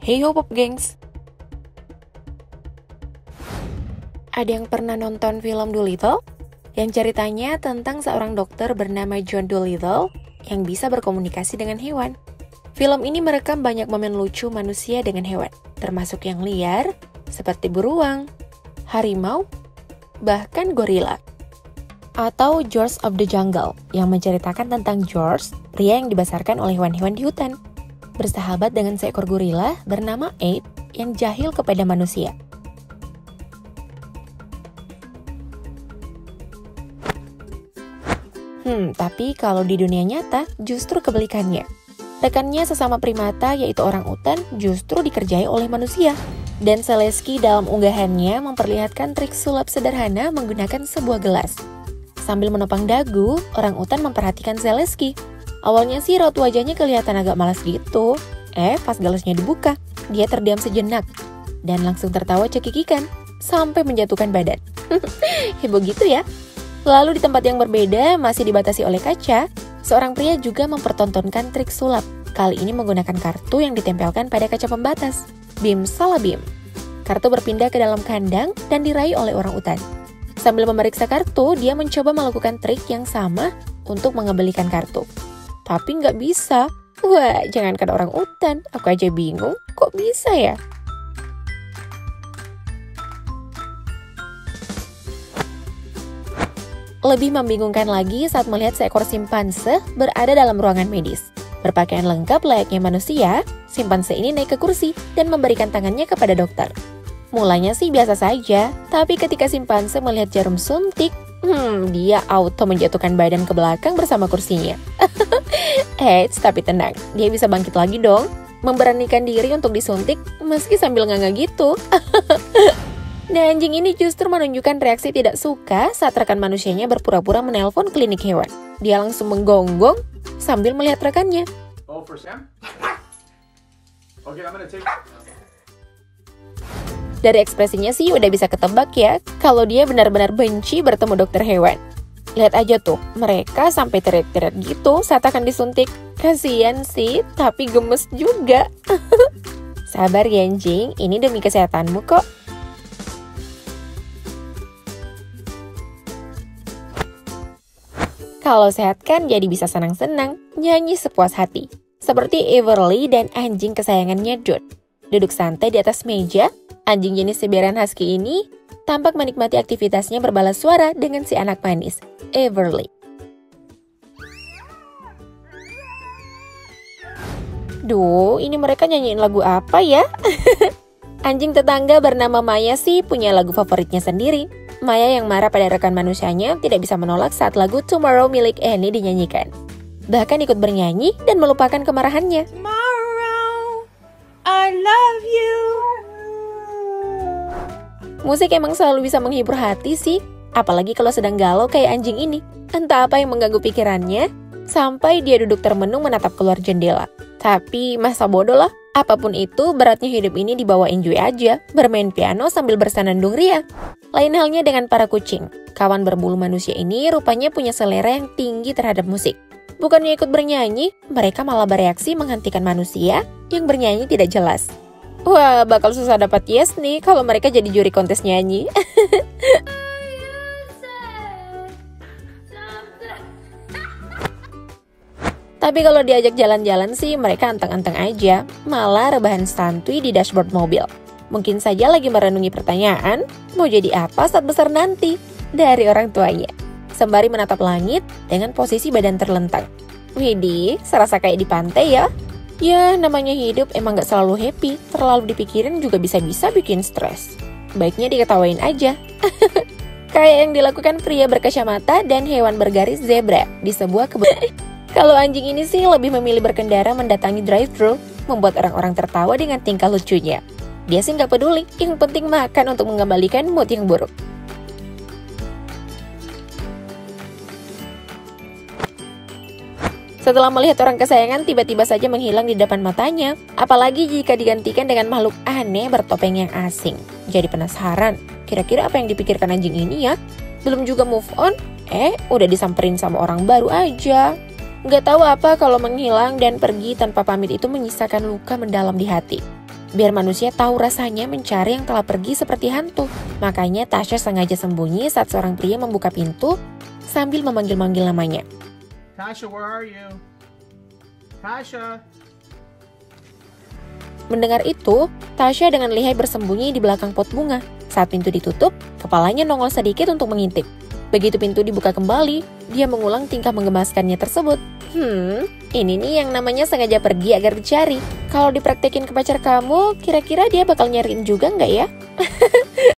Hey ho Pop Gengs. Ada yang pernah nonton film Dolittle? Yang ceritanya tentang seorang dokter bernama John Dolittle yang bisa berkomunikasi dengan hewan. Film ini merekam banyak momen lucu manusia dengan hewan, termasuk yang liar, seperti beruang, harimau, bahkan gorila. Atau George of the Jungle, yang menceritakan tentang George, pria yang dibesarkan oleh hewan-hewan di hutan, bersahabat dengan seekor gorila bernama Abe yang jahil kepada manusia. Tapi kalau di dunia nyata, justru kebalikannya. Rekannya sesama primata, yaitu orang utan, justru dikerjai oleh manusia. Dan Zaleski dalam unggahannya memperlihatkan trik sulap sederhana menggunakan sebuah gelas. Sambil menopang dagu, orang utan memperhatikan Zaleski. Awalnya sih raut wajahnya kelihatan agak malas gitu. Pas gelasnya dibuka, dia terdiam sejenak dan langsung tertawa cekikikan sampai menjatuhkan badan. Heboh gitu ya. Lalu di tempat yang berbeda, masih dibatasi oleh kaca, seorang pria juga mempertontonkan trik sulap. Kali ini menggunakan kartu yang ditempelkan pada kaca pembatas. Bim salah bim. Kartu berpindah ke dalam kandang dan diraih oleh orang utan. Sambil memeriksa kartu, dia mencoba melakukan trik yang sama untuk mengembalikan kartu. Tapi nggak bisa. Wah, jangankan orang utan, aku aja bingung, kok bisa ya? Lebih membingungkan lagi saat melihat seekor simpanse berada dalam ruangan medis. Berpakaian lengkap layaknya manusia, simpanse ini naik ke kursi dan memberikan tangannya kepada dokter. Mulanya sih biasa saja, tapi ketika simpanse melihat jarum suntik, dia auto menjatuhkan badan ke belakang bersama kursinya. Tapi tenang, dia bisa bangkit lagi dong. Memberanikan diri untuk disuntik meski sambil nganga gitu. Nah, anjing ini justru menunjukkan reaksi tidak suka saat rekan manusianya berpura-pura menelpon klinik hewan. Dia langsung menggonggong sambil melihat rekannya. Oh, for Sam? Okay, I'm gonna take... Dari ekspresinya sih udah bisa ketebak ya, kalau dia benar-benar benci bertemu dokter hewan. Lihat aja tuh, mereka sampai teriak-teriak gitu saat akan disuntik. Kasian sih, tapi gemes juga. Sabar ya anjing, ini demi kesehatanmu kok. Kalau sehat kan jadi bisa senang-senang, nyanyi sepuas hati. Seperti Everly dan anjing kesayangannya Dot. Duduk santai di atas meja, anjing jenis Siberian Husky ini tampak menikmati aktivitasnya berbalas suara dengan si anak manis, Everly. Duh, ini mereka nyanyiin lagu apa ya? Anjing tetangga bernama Maya sih punya lagu favoritnya sendiri. Maya yang marah pada rekan manusianya tidak bisa menolak saat lagu Tomorrow milik Annie dinyanyikan. Bahkan ikut bernyanyi dan melupakan kemarahannya. Tomorrow, I love you. Musik emang selalu bisa menghibur hati sih, apalagi kalau sedang galau kayak anjing ini. Entah apa yang mengganggu pikirannya, sampai dia duduk termenung menatap keluar jendela. Tapi masa bodoh lah, apapun itu beratnya hidup ini dibawa enjoy aja, bermain piano sambil bersenandung ria. Lain halnya dengan para kucing. Kawan berbulu manusia ini rupanya punya selera yang tinggi terhadap musik. Bukannya ikut bernyanyi, mereka malah bereaksi menghentikan manusia yang bernyanyi tidak jelas. Wah, bakal susah dapat yes nih kalau mereka jadi juri kontes nyanyi. Tapi kalau diajak jalan-jalan sih mereka anteng-anteng aja, malah rebahan santuy di dashboard mobil. Mungkin saja lagi merenungi pertanyaan, mau jadi apa saat besar nanti? Dari orang tuanya. Sembari menatap langit dengan posisi badan terlentang. Widih, serasa kayak di pantai ya. Ya, namanya hidup emang gak selalu happy, terlalu dipikirin juga bisa-bisa bikin stres. Baiknya diketawain aja. Kayak yang dilakukan pria berkacamata dan hewan bergaris zebra di sebuah kebun. Kalau anjing ini sih lebih memilih berkendara mendatangi drive-thru, membuat orang-orang tertawa dengan tingkah lucunya. Dia sih nggak peduli, yang penting makan untuk mengembalikan mood yang buruk. Setelah melihat orang kesayangan tiba-tiba saja menghilang di depan matanya, apalagi jika digantikan dengan makhluk aneh bertopeng yang asing. Jadi penasaran, kira-kira apa yang dipikirkan anjing ini ya? Belum juga move on, udah disamperin sama orang baru aja. Nggak tahu apa kalau menghilang dan pergi tanpa pamit itu menyisakan luka mendalam di hati. biar manusia tahu rasanya mencari yang telah pergi seperti hantu. Makanya Tasya sengaja sembunyi saat seorang pria membuka pintu sambil memanggil-manggil namanya. Tasha, where are you? Tasha. Mendengar itu, Tasya dengan lihai bersembunyi di belakang pot bunga. Saat pintu ditutup, kepalanya nongol sedikit untuk mengintip. Begitu pintu dibuka kembali, dia mengulang tingkah menggemaskannya tersebut. Ini nih yang namanya sengaja pergi agar dicari. Kalau dipraktekin ke pacar kamu, kira-kira dia bakal nyariin juga nggak ya?